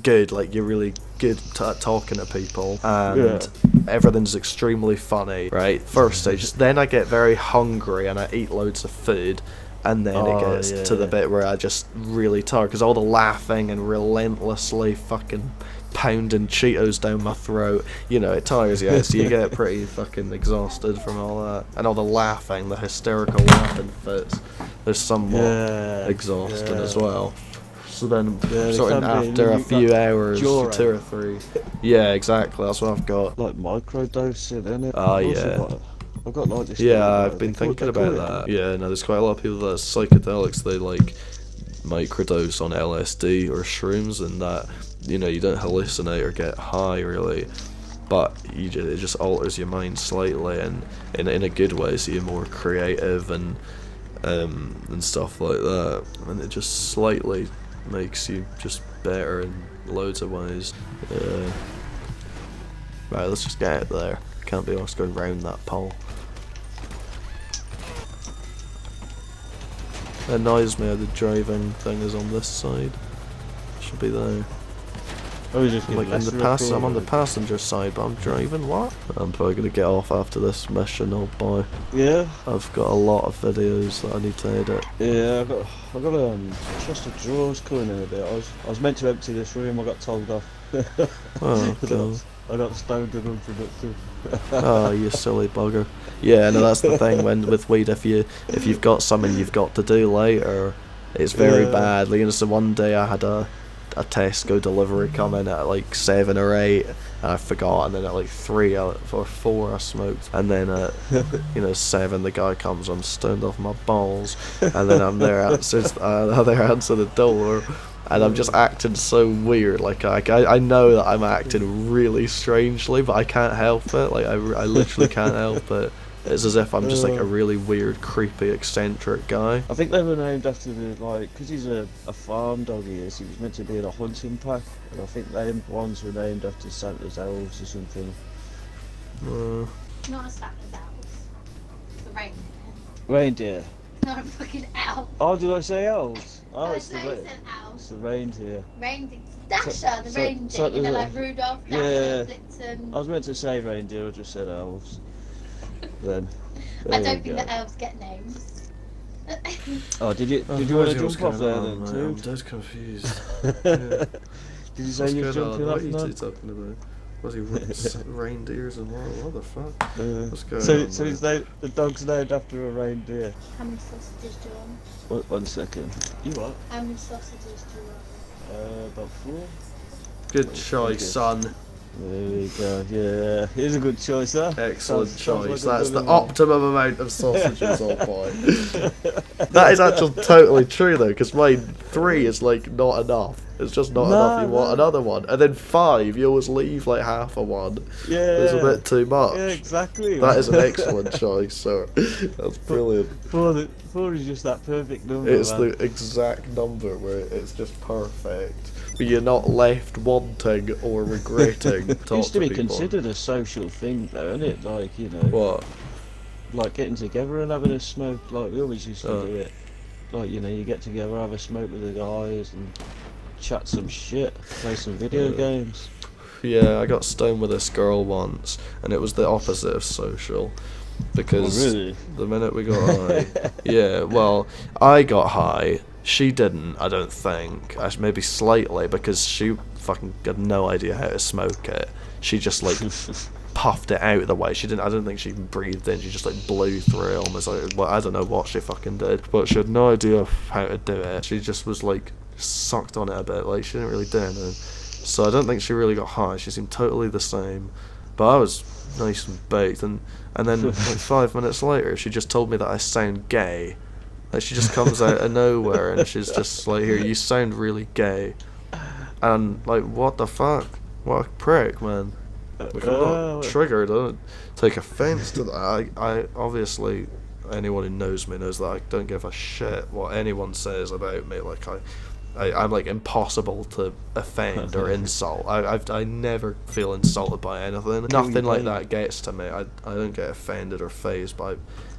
good. Like, you're really good at talking to people, and everything's extremely funny, right? First stage. Then I get very hungry and I eat loads of food. And then it gets to the bit where I just really tired, because all the laughing and relentlessly fucking pounding Cheetos down my throat, you know, it tires you out, so you get pretty fucking exhausted from all that. And all the laughing, the hysterical laughing fits, they're somewhat exhausting as well. So then, sort of after a few hours, 2 or 3. Yeah, exactly, that's what I've got. Like microdosing, innit? Oh, yeah. I've got like this. Yeah, I've been thinking about that. Yeah, no, there's quite a lot of people that psychedelics, they like microdose on LSD or shrooms, and that, you know, you don't hallucinate or get high really, but it just alters your mind slightly, and in a good way, so you're more creative and stuff like that, and it just slightly makes you just better in loads of ways. Right, let's just get out there. can't be asked going round that pole. It annoys me how the driving thing is on this side. Should be there. Oh, just Like in the pass, I'm on the passenger side, but I'm driving. What? I'm probably gonna get off after this mission. Oh boy. Yeah. I've got a lot of videos that I need to edit. Yeah, I got a chest of drawers coming in a bit. I was meant to empty this room. I got told off. Oh god. I got stoned and unproductive. Oh, you silly bugger. Yeah, no, that's the thing when with weed, if you've got something you've got to do later, it's very bad. Like, you know, so one day I had a Tesco delivery come in at like 7 or 8, and I forgot, and then at like 3 or 4 I smoked, and then at 7 the guy comes, I'm stoned off my balls, and then I'm there answer the door, and I'm just acting so weird, like I know that I'm acting really strangely, but I can't help it, like I literally can't help it. It's as if I'm just like a really weird, creepy, eccentric guy. I think they were named after because he's a farm dog he is. He was meant to be in a hunting pack, and I think they ones were named after Santa's elves or something. Not a Santa's elves. The reindeer. Reindeer. Not a fucking elf. Oh, did I say elves? Oh, No, it's the no, you said elves. it's the reindeer. Reindeer. Dasher, the so- reindeer. so- You know, like Rudolph, Dasher, Yeah. Blitzen. I was meant to say reindeer, I just said elves. Then. I There don't we think go. the elves get names. Oh, did you want to jump off there then too? I'm dead confused. Did you say What's you're going jumping on? off What are you now? two talking about? What's he reindeers and what the fuck? What's going So on? so it's the dog's named after a reindeer. How many sausages do you want? One second. You what? How many sausages do you want? About 4. Good choice, son. There we go. Yeah, here's a good choice, huh? Excellent Sounds choice. like a That's good the one. optimum amount of sausages, oh boy. That is actually totally true though, because mine 3 is like not enough. It's just not enough. You want another one, and then 5, you always leave like half a one. Yeah. It's a bit too much. Yeah, exactly. That is an excellent choice, sir. That's brilliant. 4 is just that perfect number. It's man. the exact number where it's just perfect. But you're not left wanting or regretting. It used to be considered a social thing, though, isn't it? Like, you know, What? like getting together and having a smoke. Like we always used to do it. Like, you know, you get together, have a smoke with the guys, and chat some shit, play some video games. Yeah, I got stoned with this girl once, and it was the opposite of social. Because really? the minute we got high, yeah, well, I got high. She didn't, I don't think. Maybe slightly, because she fucking had no idea how to smoke it. She just like puffed it out of the way. She didn't. I don't think she breathed in. She just like blew through it almost. Like, well, I don't know what she fucking did, but she had no idea how to do it. She just was like sucked on it a bit. Like she didn't really do anything. So I don't think she really got high. She seemed totally the same. But I was nice and baked, and then like 5 minutes later, she just told me that I sound gay. Like she just comes out of nowhere and she's just like, "Here, you sound really gay," and like, what the fuck? What a prick, man! Like, I'm not triggered. I don't take offense to that. I obviously, anyone who knows me knows that I don't give a shit what anyone says about me. Like I'm like impossible to offend or insult. I never feel insulted by anything. Nothing like that gets to me. I don't get offended or fazed by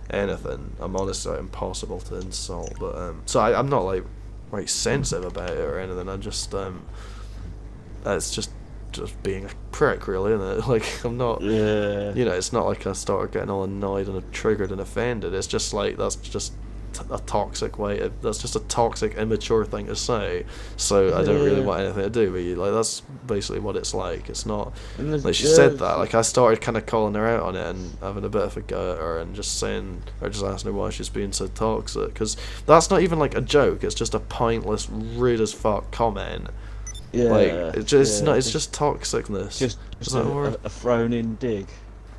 anything. I'm honestly impossible to insult. But so I'm not like very sensitive about it or anything. I just it's just being a prick, really, isn't it? Like I'm not. Yeah. You know, it's not like I started getting all annoyed and triggered and offended. It's just like that's just a toxic way. That's just a toxic, immature thing to say. So I don't really want anything to do with you. Like that's basically what it's like. It's not like she said that. Like I started kind of calling her out on it and having a bit of a go at her and just saying or just asking her why she's being so toxic. Because that's not even like a joke. It's just a pointless, rude as fuck comment. Yeah. Like it's just not. It's just toxicness. Just a thrown-in dig.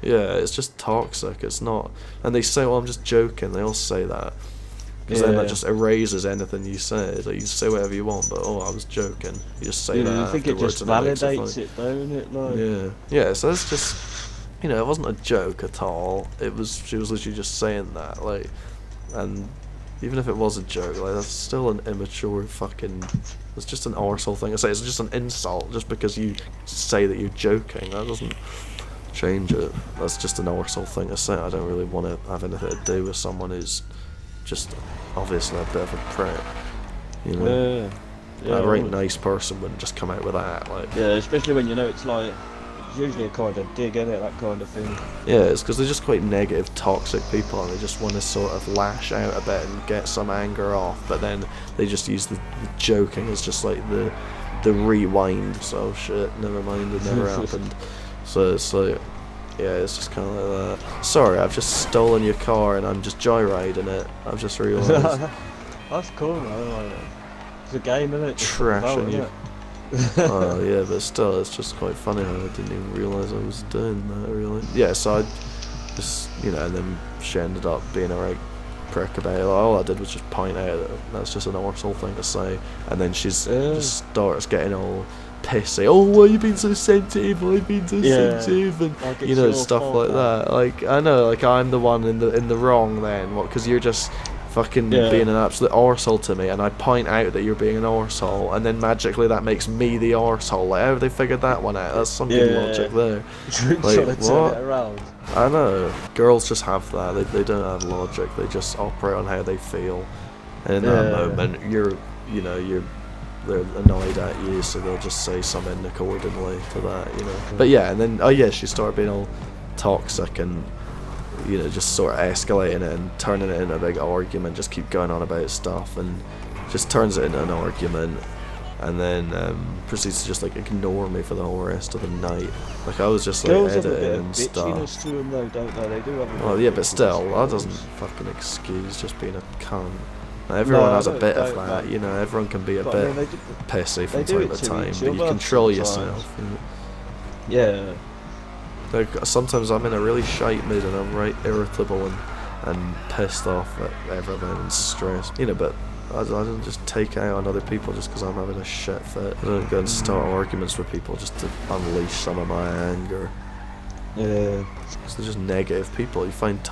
Yeah, it's just toxic. It's not. And they say, "Well, I'm just joking." They all say that. Because then that just erases anything you said. Like you say whatever you want, but I was joking. You just say that. I think it just validates it, don't it? Like. Yeah. So it's just, it wasn't a joke at all. She was literally just saying that, like, and even if it was a joke, like that's still an immature fucking. It's just an arsehole thing to say. It's just an insult, just because you say that you're joking. That doesn't change it. That's just an arsehole thing to say. I don't really want to have anything to do with someone who's just obviously a bit of a prick. You know, a right nice person wouldn't just come out with that. Like, yeah, especially when you know it's like it's usually a kind of dig, isn't it? That kind of thing. yeah, it's because they're just quite negative, toxic people, and they just want to sort of lash out a bit and get some anger off. But then they just use the joking as just like the rewind. So shit, never mind, it never happened. So it's like, yeah, it's just kind of like that. Sorry, I've just stolen your car and I'm just joyriding it. I've just realised. That's cool, man. Like, it's a game, isn't it? Trashing you. Oh yeah, but still, it's just quite funny how I didn't even realise I was doing that, really. Yeah, so I just, you know, and then she ended up being a right prick about it. Like, all I did was just point out that that's just an arsehole thing to say, and then she's just starts getting all pissy. Oh, why you being so sensitive? Why you being so sensitive? And like you know, stuff like that. Like, I know, like I'm the one in the wrong then. What? Because you're just fucking being an absolute arsehole to me, and I point out that you're being an arsehole, and then magically that makes me the arsehole. Like, how have they figured that one out? That's some good logic there. Like, what? I know. Girls just have that. They don't have logic. They just operate on how they feel. And in that moment, they're annoyed at you, so they'll just say something accordingly to that, you know. But yeah, and then she started being all toxic and, you know, just sort of escalating it and turning it into a big argument, just keep going on about stuff, and just turns it into an argument, and then proceeds to just like ignore me for the whole rest of the night. Like, I was just like editing and stuff. To them, though, don't they? They do have a well, yeah, but still, that doesn't fucking excuse just being a cunt. Everyone has a bit of that, you know. Everyone can be a bit pissy from time to time, but you control yourself. Yeah. Like, sometimes I'm in a really shite mood and I'm right irritable and pissed off at everything and stressed, you know. But I don't just take out on other people just because I'm having a shit fit. I don't go and start arguments with people just to unleash some of my anger. Yeah. Because they're just negative people. You find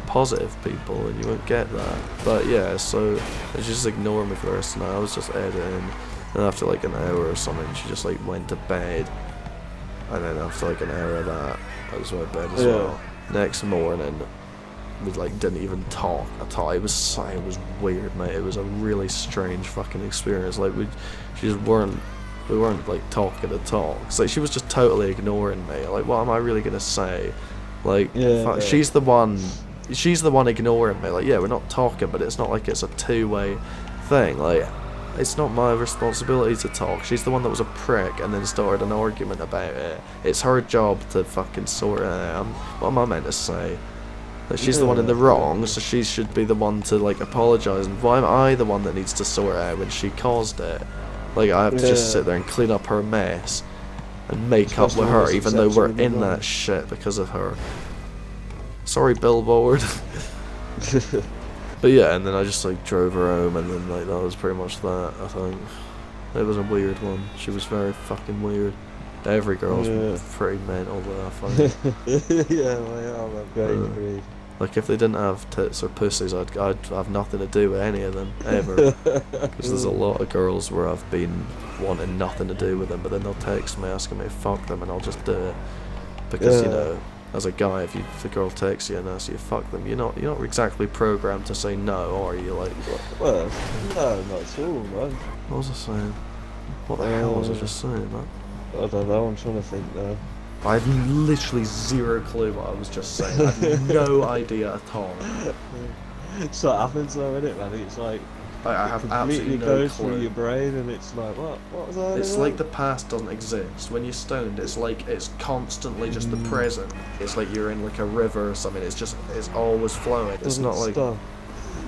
positive people and you won't get that. But yeah, so she just ignored me for the rest of the night. I was just editing, and after like an hour or something, she just like went to bed, and then after like an hour of that, I was went to bed as well. Next morning, we like didn't even talk at all. It was weird, mate. It was a really strange fucking experience. Like we weren't like talking at all. It's like she was just totally ignoring me. Like, what am I really gonna say? Like, she's the one ignoring me. Like, yeah, we're not talking, but it's not like it's a two-way thing. Like, it's not my responsibility to talk. She's the one that was a prick and then started an argument about it. It's her job to fucking sort it out. What am I meant to say? Like, she's the one in the wrong, so she should be the one to like apologise. And why am I the one that needs to sort it out when she caused it? Like, I have to just sit there and clean up her mess and make up with her, even though we're in that shit because of her. Sorry, billboard. But yeah, and then I just like drove her home, and then like that was pretty much that. I think it was a weird one. She was very fucking weird. Every girl's pretty mental though, I find. Yeah, well, I'm very agreed. Like, if they didn't have tits or pussies, I'd have nothing to do with any of them, ever. Because there's a lot of girls where I've been wanting nothing to do with them, but then they'll text me asking me to fuck them, and I'll just do it. Because, you know, as a guy, if a girl texts you and asks you to fuck them, you're not exactly programmed to say no, are you? Like, well, no, not at all, man. What was I saying? What the hell was I just saying, man? I don't know, I'm trying to think now. I have literally zero clue what I was just saying. I have no idea at all. It's what happens though, isn't it, man? It's like I have absolutely no goes clue. Through your brain, and it's like, what was that? It's like the past doesn't exist. When you're stoned, it's like it's constantly just the present. It's like you're in like a river or something. It's always flowing. It's not like stop.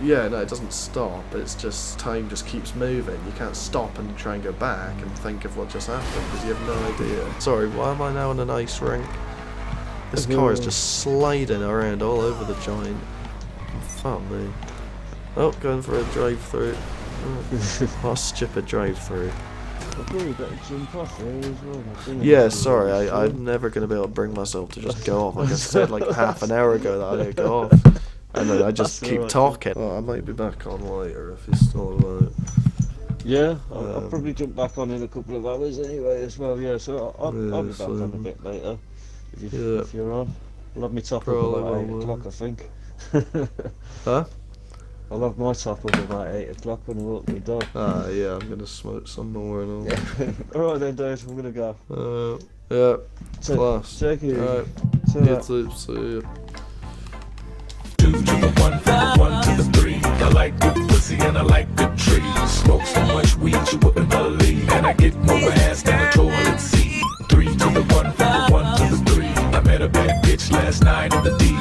Yeah, no, it doesn't stop. It's just time just keeps moving. You can't stop and try and go back and think of what just happened because you have no idea. Sorry, why am I now in an ice rink? This car is just sliding around all over the joint. Fuck me. Oh, going for a drive-through. What a stupid drive-through. Yeah, sorry, I'm never going to be able to bring myself to just go off. Like I said like half an hour ago that I didn't go off. And then I just keep talking. Oh, I might be back on later if he's still alive. Yeah, I'll probably jump back on in a couple of hours anyway as well, yeah, so I'll be back on a bit later. if you're on. I'll have my top Probably up about 8 will, o'clock, I think. Huh? I'll have my top up about 8 o'clock when I walk the dog. Ah, yeah, I'm gonna smoke some more and all. Alright then, Dave, I'm gonna go. Yeah, class. Take it easy. Alright, See you ya. too, see ya. 2 to the 1, from the 1 to the 3. I like good pussy and I like good trees. Smoke so much weed you wouldn't believe. And I get more ass than a toilet seat. 3 to the 1, from the 1 to the 3. I met a bad bitch last night in the D.